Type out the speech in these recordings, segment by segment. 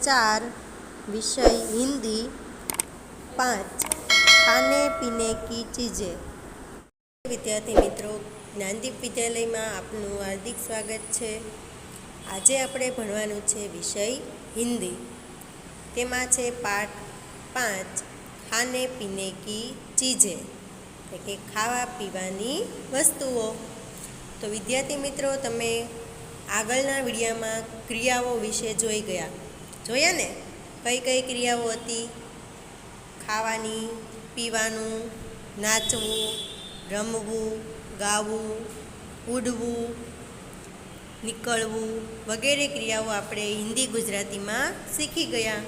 4 विषय हिंदी 5 खाने पीने की चीज़ें। विद्यार्थी मित्रों, ज्ञानदीप विद्यालय में आपનું हार्दिक स्वागत है। આજે આપણે ભણવાનું છે વિષય હિન્દી। તેમાં છે પાઠ 5 ખાને પીને કી ચીજે, એટલે કે ખાવા પીવાની વસ્તુઓ। તો વિદ્યાર્થી મિત્રો, તમે આગળના વિડીયોમાં ક્રિયાઓ વિશે જોયા ને? કઈ કઈ ક્રિયાઓ હતી? ખાવાની, પીવાનું, નાચવું, રમવું, ગાવું, ઉડવું, નીકળવું વગેરે ક્રિયાઓ આપણે હિન્દી ગુજરાતીમાં શીખી ગયા।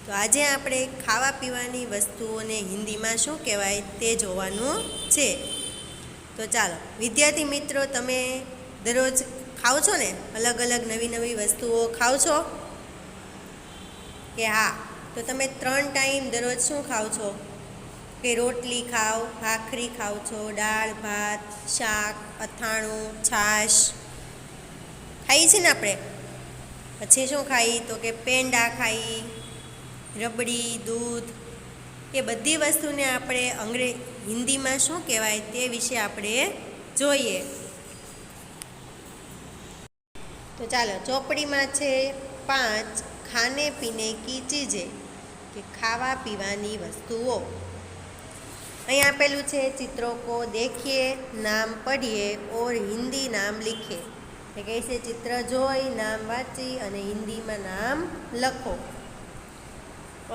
તો આજે આપણે ખાવા પીવાની વસ્તુઓને હિન્દીમાં શું કહેવાય તે જોવાનું છે। તો ચાલો વિદ્યાર્થી મિત્રો, તમે દરરોજ ખાઓ છો ને? અલગ અલગ નવી નવી વસ્તુઓ ખાઓ છો કે હા? તો તમે 3 ટાઈમ દરરોજ શું ખાઓ છો? કે રોટલી ખાઓ, ભાખરી ખાઓ છો, દાળ ભાત, શાક, અથાણું, છાશ ખાઈએ છીએ ને આપણે? પછી શું ખાઈ? તો કે પેંડા ખાઈ, રબડી, દૂધ, એ બધી વસ્તુને આપણે હિન્દીમાં શું કહેવાય તે વિશે આપણે જોઈએ। તો ચાલો, ચોપડીમાં છે 5 ખાને પીને કી ચીજે, કે ખાવા પીવાની વસ્તુઓ। અહીં આપેલું છે ચિત્રો કો દેખીએ, નામ પઢીએ ઓર હિન્દી નામ લીખે, એટલે કહે છે ચિત્ર જોઈ, નામ વાંચી અને હિન્દીમાં નામ લખો।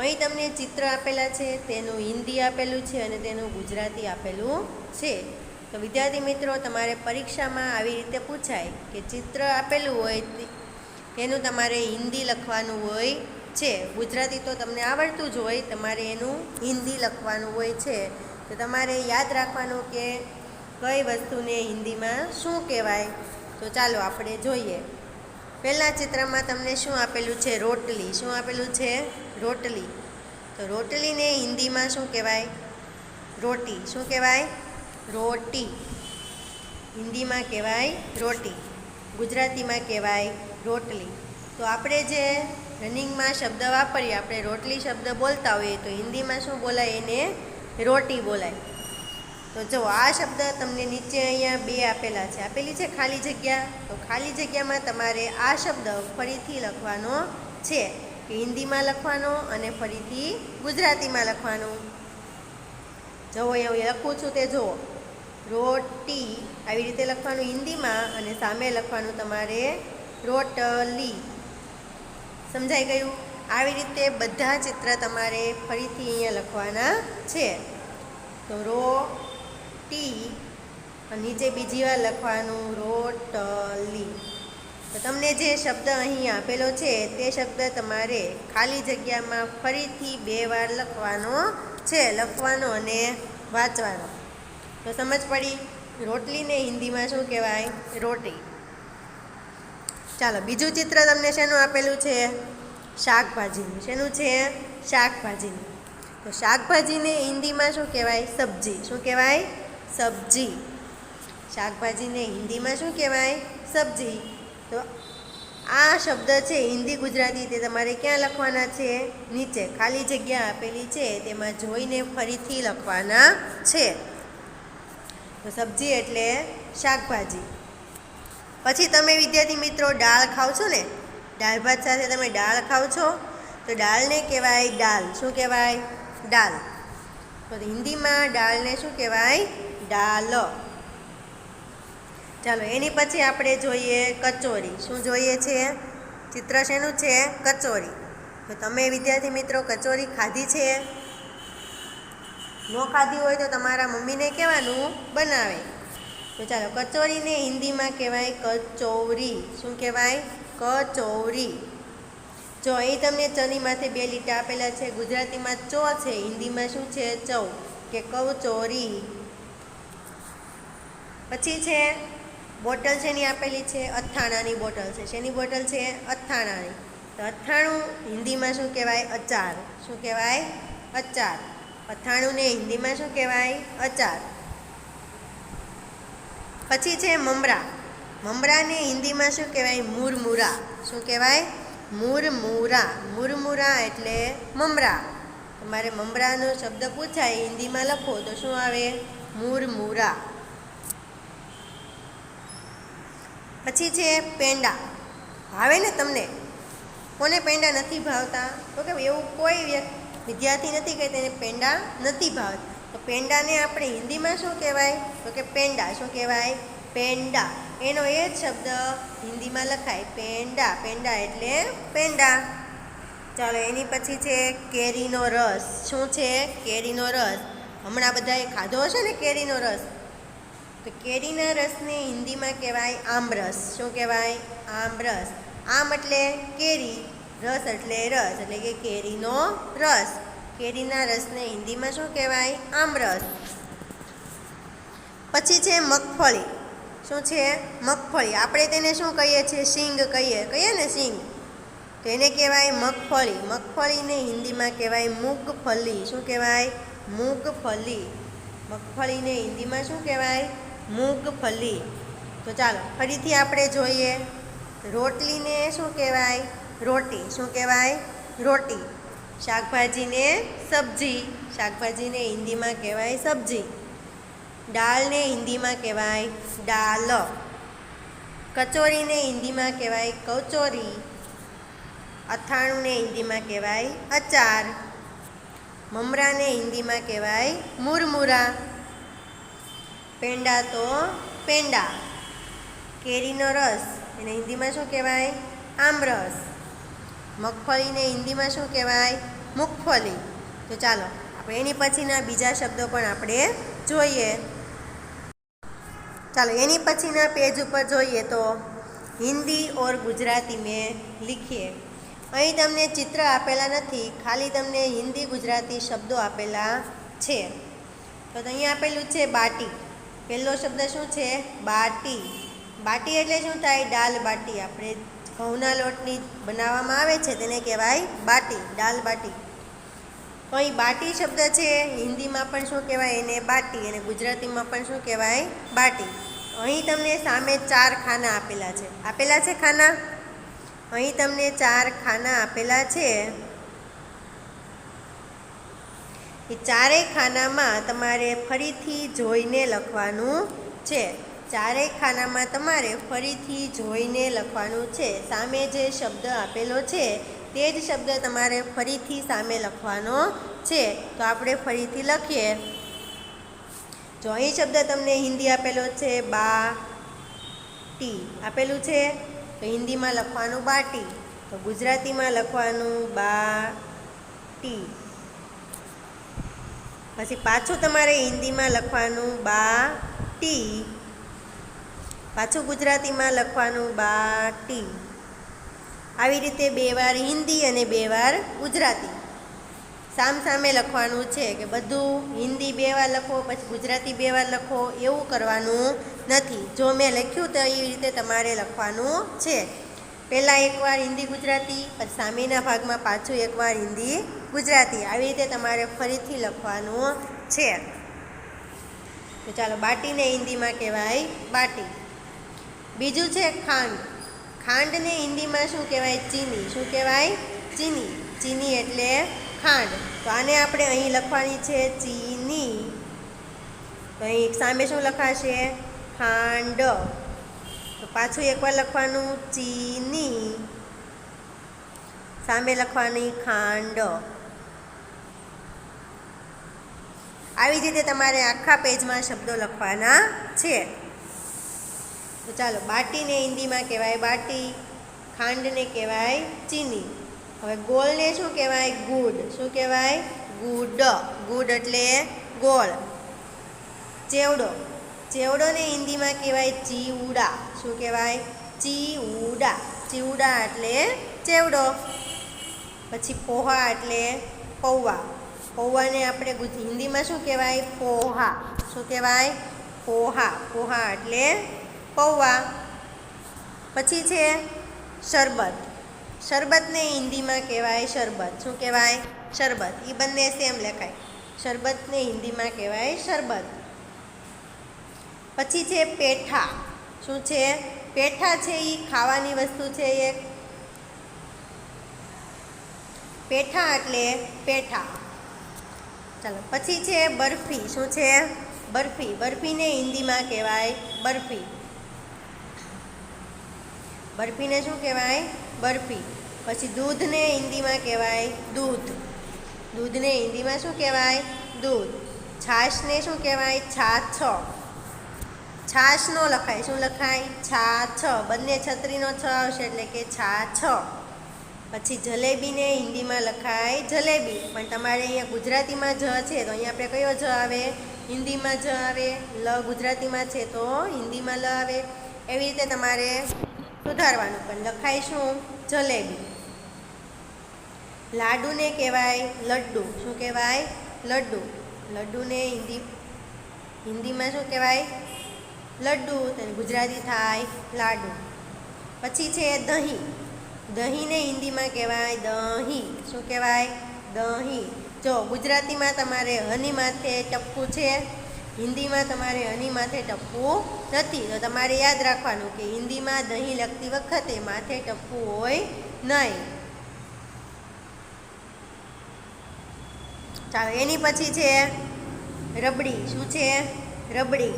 અહીં તમને ચિત્ર આપેલા છે, તેનું હિન્દી આપેલું છે અને તેનું ગુજરાતી આપેલું છે। તો વિદ્યાર્થી મિત્રો, તમારે પરીક્ષામાં આવી રીતે પૂછાય કે ચિત્ર આપેલું હોય તેનું તમારે હિન્દી લખવાનું હોય છે। ગુજરાતી તો તમને આવડતું જ હોય, તમારે એનું હિન્દી લખવાનું હોય છે। તો તમારે યાદ રાખવાનું કે કઈ વસ્તુને હિન્દીમાં શું કહેવાય। તો ચાલો આપણે જોઈએ। પહેલાં ચિત્રમાં તમને શું આપેલું છે? રોટલી। શું આપેલું છે? રોટલી। તો રોટલીને હિન્દીમાં શું કહેવાય? રોટી। શું કહેવાય? રોટી। હિન્દીમાં કહેવાય રોટી, ગુજરાતીમાં કહેવાય રોટલી। તો આપણે જે રનિંગમાં શબ્દ વાપરીએ, આપણે રોટલી શબ્દ બોલતા હોઈએ તો હિન્દીમાં શું બોલાય? એને રોટી બોલાય। તો જો આ શબ્દ તમને નીચે અહીંયા 2 આપેલા છે, આપેલી છે ખાલી જગ્યા। તો ખાલી જગ્યામાં તમારે આ શબ્દ ફરીથી લખવાનો છે, કે હિન્દીમાં લખવાનો અને ફરીથી ગુજરાતીમાં લખવાનો। જો એવું લખું છું તે જુઓ, રોટી આવી રીતે લખવાનું હિન્દીમાં અને સામે લખવાનું તમારે રોટલી। સમજાઈ ગયું? આવી રીતે બધા ચિત્ર તમારે ફરીથી અહીંયા લખવાના છે। તો રોટી, નીચે બીજી વાર લખવાનું રોટલી। તો તમને જે શબ્દ અહીં આપેલો છે તે શબ્દ તમારે ખાલી જગ્યામાં ફરીથી 2 વાર લખવાનો છે, લખવાનો અને વાંચવાનો। તો સમજ પડી? રોટલીને હિન્દીમાં શું કહેવાય? રોટી। ચાલો, બીજું ચિત્ર તમને શેનું આપેલું છે? શાકભાજીનું। શેનું છે? શાકભાજીનું। તો શાકભાજીને હિન્દીમાં શું કહેવાય? સબ્જી। શું કહેવાય? સબ્જી। શાકભાજીને હિન્દીમાં શું કહેવાય? સબ્જી। તો આ શબ્દ છે હિન્દી ગુજરાતી, તે તમારે ક્યાં લખવાના છે? નીચે ખાલી જગ્યા આપેલી છે તેમાં જોઈને ફરીથી લખવાના છે। તો સબ્જી એટલે શાકભાજી। પછી તમે વિદ્યાર્થી મિત્રો દાળ ખાઓ છો ને? દાળ ભાત સાથે તમે દાળ ખાઓ છો, તો દાળને કહેવાય દાલ। શું કહેવાય? દાલ। તો હિન્દીમાં દાળને શું કહેવાય? દાલ। ચાલો, એની પછી આપણે જોઈએ કચોરી। શું જોઈએ છે? ચિત્ર શેનું છે? કચોરી। તો તમે વિદ્યાર્થી મિત્રો કચોરી ખાધી છે? ન ખાધી હોય તો તમારા મમ્મીને કહેવાનું બનાવે। તો ચાલો, કચોરીને હિન્દીમાં કહેવાય કચૌરી। શું કહેવાય? કચૌરી। જો અહીં તમને ચની માથે 2 લીટા આપેલા છે, ગુજરાતીમાં ચો છે, હિન્દીમાં શું છે? ચૌ, કે કચોરી। પછી છે બોટલ શેની આપેલી છે? અથાણાની બોટલ છે। શેની બોટલ છે? અથાણાની। તો અથાણું હિન્દીમાં શું કહેવાય? અચાર। શું કહેવાય? અચાર। અથાણુંને હિન્દીમાં શું કહેવાય? અચાર। પછી છે મમરા। મમરાને હિન્દીમાં શું કહેવાય? મુરમુરા। શું કહેવાય? મુરમુરા. મુરમુરા એટલે મમરા. તમારે મમરાનો શબ્દ પૂછાય હિન્દીમાં લખો તો શું આવે? મુરમુરા. પછી છે પેંડા. ભાવે ને તમને? કોને પેંડા નથી ભાવતા? તો કે એવું કોઈ વિદ્યાર્થી નથી કે તેને પેંડા નથી ભાવતા. તો પેંડાને આપણે હિન્દીમાં શું કહેવાય? તો કે પેંડા. શું કહેવાય? પેંડા. એનો એ જ શબ્દ હિન્દીમાં લખાય પેંડા. પેંડા એટલે પેંડા. ચાલો એની પછી છે કેરીનો રસ. શું છે? કેરીનો રસ. હમણાં બધાએ ખાધો હશે ને કેરીનો રસ. તો કેરીના રસને હિન્દીમાં કહેવાય આમરસ. શું કહેવાય? આમરસ. આમ એટલે કેરી, રસ એટલે રસ, એટલે કે કેરીનો રસ. કેરીના રસને હિન્દીમાં શું કહેવાય? આમરસ. પછી છે મગફળી. શું છે? મગફળી. આપણે તેને શું કહીએ છીએ? શીંગ કહીએ ને શીંગ. તો એને કહેવાય મગફળી. મગફળીને હિન્દીમાં કહેવાય મૂગફલી. શું કહેવાય? મૂગફલી. મગફળીને હિન્દીમાં શું કહેવાય? મૂગફલી. તો ચાલો ફરીથી આપણે જોઈએ. રોટલીને શું કહેવાય? રોટી. શું કહેવાય? રોટી. શાકભાજીને સબ્જી. શાકભાજીને હિન્દીમાં કહેવાય સબ્જી. દાળને હિન્દીમાં કહેવાય દાલ. કચોરીને હિન્દીમાં કહેવાય કચોરી. અથાણુંને હિન્દીમાં કહેવાય અચાર. મમરાને હિન્દીમાં કહેવાય મુરમુરા. પેંડા તો પેંડા. કેરીનો રસ એને હિન્દીમાં શું કહેવાય? આમરસ. મગફળીને હિન્દીમાં શું કહેવાય? મૂગફલી. તો ચાલો આપણે એની પછીના બીજા શબ્દો પણ આપણે જોઈએ. ચાલો એની પછીના પેજ ઉપર જોઈએ તો હિન્દી ઓર ગુજરાતી મેં લીખીએ. અહીં તમને ચિત્ર આપેલા નથી, ખાલી તમને હિન્દી ગુજરાતી શબ્દો આપેલા છે. તો અહીં આપેલું છે બાટી. પહેલો શબ્દ શું છે? બાટી. બાટી એટલે શું થાય? દાલ બાટી. આપણે ઘઉંના લોટની બનાવવામાં આવે છે તેને કહેવાય બાટી, દાલ બાટી. તો અહીં બાટી શબ્દ છે હિન્દીમાં પણ શું કહેવાય? એને બાટી. અને ગુજરાતીમાં પણ શું કહેવાય? બાટી. અહીં તમને સામે 4 ખાના આપેલા છે. આપેલા છે ખાના? અહીં તમને 4 ખાના આપેલા છે. એ 4 ખાનામાં તમારે ફરીથી જોઈને લખવાનું છે. 4 ખાનામાં તમારે ફરીથી જોઈને લખવાનું છે. સામે જે શબ્દ આપેલો છે તે જ શબ્દ તમારે ફરીથી સામે લખવાનો છે. તો આપણે ફરીથી લખીએ. જો અહીં શબ્દ તમને હિન્દી આપેલો છે બાટી આપેલું છે, તો હિન્દીમાં લખવાનું બાટી. તો ગુજરાતીમાં લખવાનું બાટી. પછી પાછું તમારે હિન્દીમાં લખવાનું બાટી. પાછું ગુજરાતીમાં લખવાનું બાટી. આવી રીતે 2 વાર હિન્દી અને 2 વાર ગુજરાતી સામસામે લખવાનું છે. કે બધું હિન્દી 2 વાર લખો પછી ગુજરાતી 2 વાર લખો એવું કરવાનું નથી. જો મેં લખ્યું તો એવી રીતે તમારે લખવાનું છે. પહેલાં 1 વાર હિન્દી ગુજરાતી, પછી સામેના ભાગમાં પાછું 1 વાર હિન્દી ગુજરાતી. આવી રીતે તમારે ફરીથી લખવાનું છે. તો ચાલો બાટીને હિન્દીમાં કહેવાય બાટી. બીજું છે ખાંડ. ખાંડને હિન્દીમાં શું કહેવાય? ચીની. શું કહેવાય? ચીની. ચીની એટલે ખાંડ. તો આને આપણે અહીં લખવાની છે ચીની. તો અહીં સામે શું લખાશે? ખાંડ. તો પાછું 1 વાર લખવાનું ચીની, સામે લખવાની ખાંડ. આવી જ રીતે તમારે આખા પેજમાં શબ્દો લખવાના છે. તો ચાલો બાટીને હિન્દીમાં કહેવાય બાટી, ખાંડને કહેવાય ચીની. હવે ગોળને શું કહેવાય? ગુડ. શું કહેવાય? ગુડ. ગુડ એટલે ગોળ. ચેવડો. ચેવડોને હિન્દીમાં કહેવાય ચીવડા. શું કહેવાય? ચીવડા. ચીવડા એટલે ચેવડો. પછી પોહા એટલે પૌવા. પૌવાને આપણે હિન્દીમાં શું કહેવાય? પોહા. શું કહેવાય? પોહા. પોહા એટલે પૌવા. પછી છે શરબત. શરબતને હિન્દીમાં કહેવાય શરબત. શું કહેવાય? શરબત. એ બંને સેમ લખાય. શરબતને હિન્દીમાં કહેવાય શરબત. પછી છે પેઠા. શું છે? પેઠા છે એ ખાવાની વસ્તુ છે એક. પેઠા એટલે પેઠા. ચાલો પછી છે બરફી. શું છે? બરફી. બરફીને હિન્દીમાં કહેવાય બરફી. બરફીને શું કહેવાય? બરફી. પછી દૂધને હિન્દીમાં કહેવાય દૂધ. દૂધને હિન્દીમાં શું કહેવાય? દૂધ. છાશને શું કહેવાય? છાછ. છાશ નો લખાય, શું લખાય? છાછ. બંને છત્રીનો છ આવશે એટલે કે છાછ. પછી જલેબીને હિન્દીમાં લખાય જલેબી, પણ તમારે અહીંયા ગુજરાતીમાં જ છે તો અહીંયા આપણે કયો જ આવે? હિન્દીમાં જ આવે. લ ગુજરાતીમાં છે તો હિન્દીમાં લ આવે. એવી રીતે તમારે સુધારવાનું, પણ લખાય શું? જલેબી. લાડુને કહેવાય લડ્ડુ. શું કહેવાય? લડ્ડુ. લડ્ડુને હિન્દીમાં શું કહેવાય? લડ્ડુ. તો ગુજરાતી થાય લાડુ. પછી છે દહીં. દહીંને હિન્દીમાં કહેવાય દહીં. શું કહેવાય? દહીં. જો ગુજરાતીમાં તમારે હની માથે ટપકું છે, હિન્દીમાં તમારે હની માથે ટપકું નથી. તો તમારે યાદ રાખવાનું કે હિન્દીમાં દહીં લખતી વખતે માથે ટપકું હોય નહીં. ચાલો એની પછી છે રબડી. શું છે? રબડી.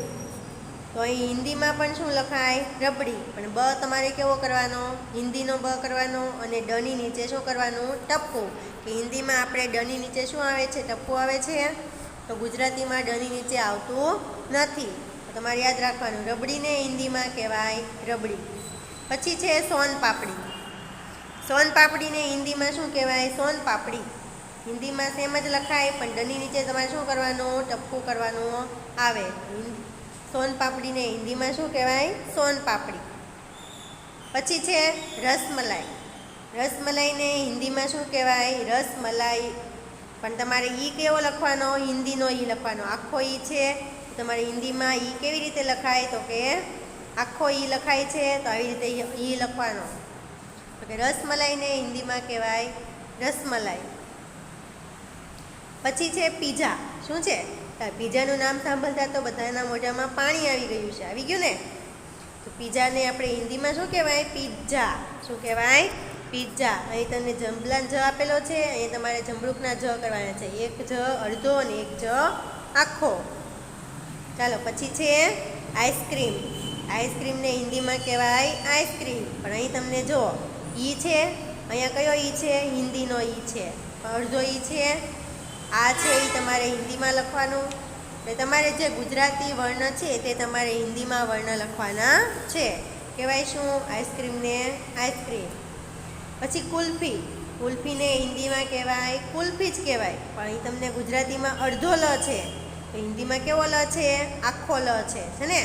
તો અહીં હિન્દીમાં પણ શું લખાય? રબડી. પણ બ તમારે કેવો કરવાનો? હિન્દીનો બ કરવાનો, અને ડની નીચે શું કરવાનું? ટપકું. કે હિન્દીમાં આપણે ડની નીચે શું આવે છે? ટપકું આવે છે. તો ગુજરાતીમાં ડની નીચે આવતું નથી. તો તમારે યાદ રાખવાનું, રબડીને હિન્દીમાં કહેવાય રબડી. પછી છે સોન પાપડી. સોન પાપડીને હિન્દીમાં શું કહેવાય? સોન પાપડી. હિન્દીમાં સેમ જ લખાય, પણ ડની નીચે તમારે શું કરવાનું? ટપકું કરવાનું આવે. સોન પાપડીને હિન્દીમાં શું કહેવાય? સોન પાપડી. પછી છે રસમલાઈ. રસમલાઈને હિન્દીમાં શું કહેવાય? રસમલાઈ. પણ તમારે ઈ કેવો લખવાનો? હિન્દીનો ઈ લખવાનો. આખો ઈ છે, તમારે હિન્દીમાં ઈ કેવી રીતે લખાય? તો કે આખો ઈ લખાય છે, તો આવી રીતે ઈ લખવાનો. તો કે રસમલાઈને હિન્દીમાં કહેવાય રસમલાઈ. પછી છે પીઝા. શું છે? પીઝાનું નામ સાંભળતા તો બધાના મોઢામાં પાણી આવી ગયું છે. આવી ગયું ને? તો પીઝાને આપણે હિન્દીમાં શું કહેવાય? પિઝા. શું કહેવાય? પિઝા. અહીં તમને જંબલાન જ આપેલો છે, અહીં તમારે જમરૂખના જ કરવાના છે. એક જ અડધો અને એક જ આખો. ચાલો પછી છે આઈસ્ક્રીમ. આઈસ્ક્રીમને હિન્દીમાં કહેવાય આઈસ્ક્રીમ. પણ અહીં તમને જો ઈ છે, અહીંયા કયો ઈ છે? હિન્દીનો ઈ છે. અડધો ઈ છે. આ છે એ તમારે હિન્દીમાં લખવાનું. એટલે તમારે જે ગુજરાતી વર્ણ છે તે તમારે હિન્દીમાં વર્ણ લખવાના છે. કહેવાય શું? આઈસ્ક્રીમને આઈસ્ક્રીમ. પછી કુલ્ફી. કુલ્ફીને હિન્દીમાં કહેવાય કુલ્ફી જ કહેવાય, પણ અહીં તમને ગુજરાતીમાં અડધો લ છે, તો હિન્દીમાં કેવો લ છે? આખો લ છે ને?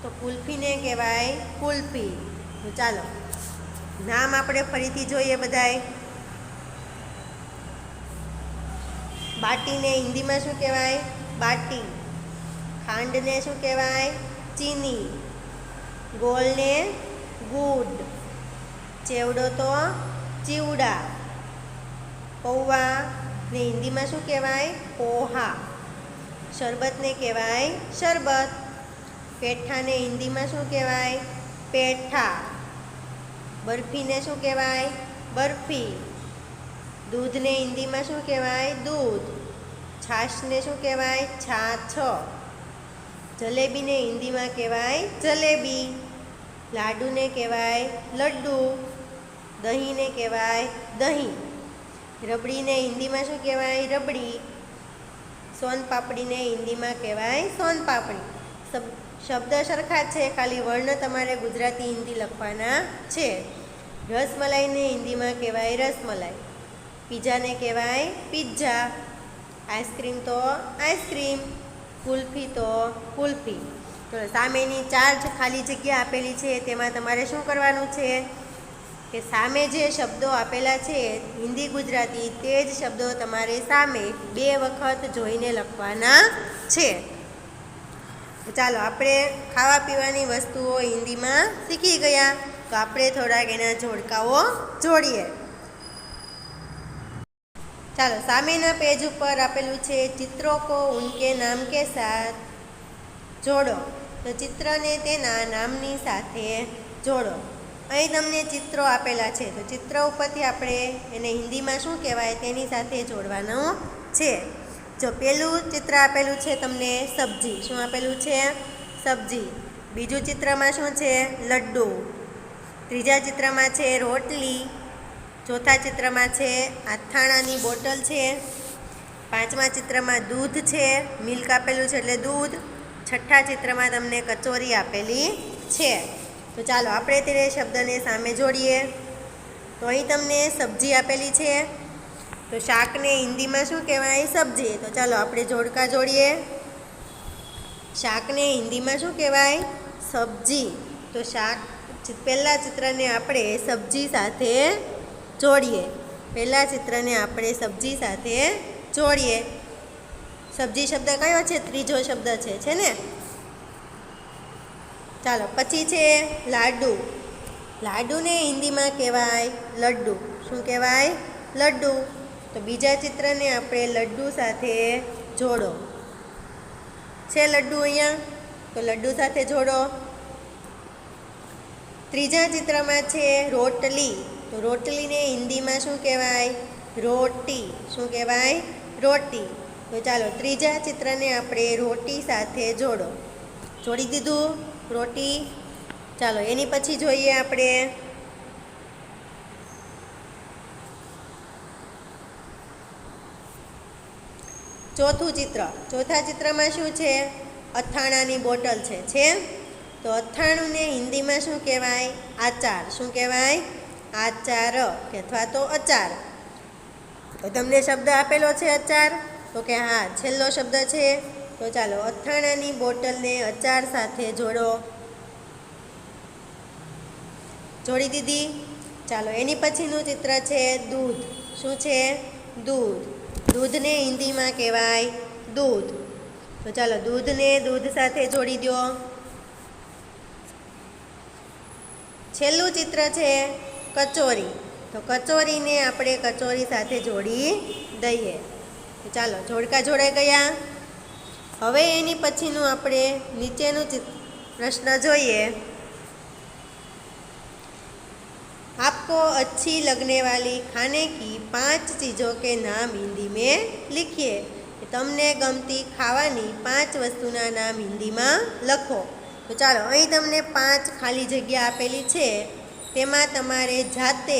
તો કુલ્ફીને કહેવાય કુલ્ફી. તો ચાલો નામ આપણે ફરીથી જોઈએ બધાય. બાટીને હિન્દીમાં શું કહેવાય? બાટી. ખાંડને શું કહેવાય? ચીની. ગોળને ગુડ. ચેવડો તો ચીવડા. પૌવાને હિન્દીમાં શું કહેવાય? પોહા. શરબતને કહેવાય શરબત. પેઠાને હિન્દીમાં શું કહેવાય? પેઠા. બરફીને શું કહેવાય? બરફી. દૂધને હિન્દીમાં શું કહેવાય? દૂધ. છાશને શું કહેવાય? છાછ. જલેબીને હિન્દીમાં કહેવાય જલેબી. લાડુને કહેવાય લડ્ડુ. દહીંને કહેવાય દહીં. રબડીને હિન્દીમાં શું કહેવાય? રબડી. સોન પાપડીને હિન્દીમાં કહેવાય સોન પાપડી. શબ્દ સરખા છે, ખાલી વર્ણ તમારે ગુજરાતી હિન્દી લખવાના છે. રસમલાઈને હિન્દીમાં કહેવાય રસમલાઈ. પીઝાને કહેવાય પિઝા. આઈસ્ક્રીમ તો આઈસ્ક્રીમ. કુલ્ફી તો કુલ્ફી. તો સામેની 4 ખાલી જગ્યા આપેલી છે, તેમાં તમારે શું કરવાનું છે? કે સામે જે શબ્દો આપેલા છે હિન્દી ગુજરાતી, તે જ શબ્દો તમારે સામે 2 વખત જોઈને લખવાના છે. તો ચાલો આપણે ખાવા પીવાની વસ્તુઓ હિન્દીમાં શીખી ગયા, તો આપણે થોડાક એના જોડકાઓ જોડીએ. ચાલો સામેના પેજ ઉપર આપેલું છે ચિત્રો કો ઉનકે નામ કે સાથ જોડો. તો ચિત્રને તેના નામની સાથે જોડો. અહીં તમને ચિત્રો આપેલા છે, તો ચિત્ર ઉપરથી આપણે એને હિન્દીમાં શું કહેવાય તેની સાથે જોડવાનું છે. જો પહેલું ચિત્ર આપેલું છે તમને સબ્જી, શું આપેલું છે? સબ્જી. બીજું ચિત્રમાં શું છે? લડ્ડુ. ત્રીજા ચિત્રમાં છે રોટલી. ચોથા ચિત્રમાં છે અથાણાની બોટલ છે. પાંચમા ચિત્રમાં દૂધ છે, મિલ્ક આપેલું છે એટલે દૂધ. છઠ્ઠા ચિત્રમાં તમને કચોરી આપેલી છે. તો ચાલો આપણે તે શબ્દને સામે જોડીએ. તો અહીં તમને સબ્જી આપેલી છે, તો શાકને હિન્દીમાં શું કહેવાય? સબ્જી. તો ચાલો આપણે જોડકા જોડીએ. શાકને હિન્દીમાં શું કહેવાય? સબ્જી. તો શાક પહેલા ચિત્રને આપણે સબ્જી સાથે જોડીએ. પહેલા ચિત્રને આપણે સબ્જી સાથે જોડીએ. સબ્જી શબ્દ કયો છે? ત્રીજો શબ્દ છે ને? ચાલો પછી છે લાડુ. લાડુને હિન્દીમાં કહેવાય લડ્ડુ. શું કહેવાય? લડ્ડુ. તો બીજા ચિત્રને આપણે લડ્ડુ સાથે જોડો. છે લડ્ડુ અહીંયા? તો લડ્ડુ સાથે જોડો. ત્રીજા ચિત્રમાં છે રોટલી. તો રોટલીને હિન્દીમાં શું કહેવાય? રોટી. શું કહેવાય? રોટી. તો ચાલો ત્રીજા ચિત્રને આપણે રોટી સાથે જોડો. જોડી દીધું રોટી. ચાલો એની પછી જોઈએ આપણે ચોથું ચિત્ર. ચોથા ચિત્રમાં શું છે? અથાણાની બોટલ છે. તો અથાણુંને હિન્દીમાં શું કહેવાય? આચાર. શું કહેવાય? આચાર અથવા તો અચાર. તો તમને શબ્દ આપેલો છે અચાર? તો કે હા, છેલ્લો શબ્દ છે. તો ચાલો અથાણાની બોટલને અચાર સાથે જોડો. જોડી દીધી. ચાલો એની પછીનું ચિત્ર છે દૂધ. શું છે? દૂધ. દૂધને હિન્દીમાં કહેવાય દૂધ. તો ચાલો દૂધને દૂધ સાથે જોડી દો. છેલ્લું ચિત્ર છે કચોરી. તો કચોરીને આપણે કચોરી સાથે જોડી દઈએ. તો ચાલો જોડકા જોડાઈ ગયા. હવે એની પછીનું આપણે નીચેનું પ્રશ્ન જોઈએ. आपको अच्छी लगने वाली खाने की 5 चीज़ों के नाम हिंदी में लिखिए. તમને ગમતી ખાવાની 5 વસ્તુના નામ હિન્દીમાં લખો. તો ચાલો અહીં તમને 5 ખાલી જગ્યા આપેલી છે, તેમાં તમારે જાતે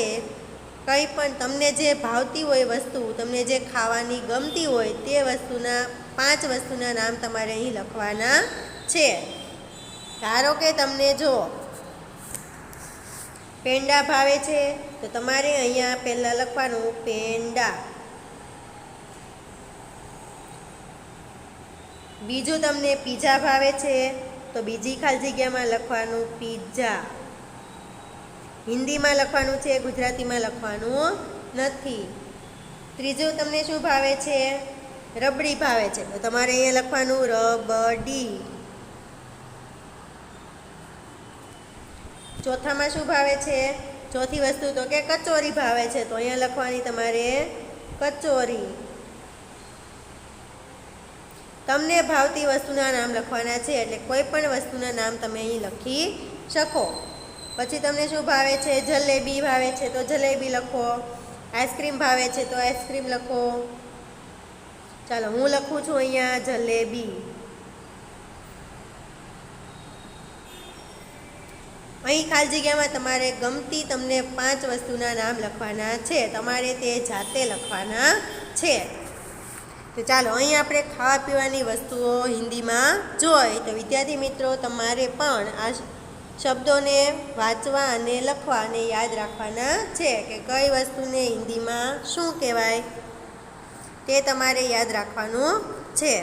કંઈ પણ તમને જે ભાવતી હોય વસ્તુ, તમને જે ખાવાની ગમતી હોય તે વસ્તુના 5 વસ્તુના નામ તમારે અહીં લખવાના છે. ધારો કે તમને જો પેંડા ભાવે છે, તો તમારે અહીંયા પહેલાં લખવાનું પેંડા. બીજું તમને પીઝા ભાવે છે, તો બીજી ખાલી જગ્યામાં લખવાનું પીઝા. હિન્દીમાં લખવાનું છે, ગુજરાતીમાં લખવાનું નથી. ત્રીજું તમને શું ભાવે છે? રબડી ભાવે છે, તો તમારે અહીંયા લખવાનું રબડી. ચોથામાં શું ભાવે છે? ચોથી વસ્તુ તો કે કચોરી ભાવે છે, તો અહીંયા લખવાની તમારે કચોરી. તમને ભાવતી વસ્તુના નામ લખવાના છે, એટલે કોઈ પણ વસ્તુના નામ તમે અહીં લખી શકો. પછી તમને શું ભાવે છે? જલેબી ભાવે છે, તો જલેબી લખો. આઈસ્ક્રીમ ભાવે છે, તો આઈસ્ક્રીમ લખો. ચાલો હું લખું છું અહીંયા જલેબી. અહીં ખાલી જગ્યામાં તમારે ગમતી તમને 5 વસ્તુના નામ લખવાના છે. તમારે તે જાતે લખવાના છે. તો ચાલો અહીં આપણે ખાવા પીવાની વસ્તુઓ હિન્દીમાં જોઈ. તો વિદ્યાર્થી મિત્રો, તમારે પણ આ શબ્દોને વાંચવા અને લખવા અને યાદ રાખવાના છે કે કઈ વસ્તુને હિન્દીમાં શું કહેવાય તે તમારે યાદ રાખવાનું છે.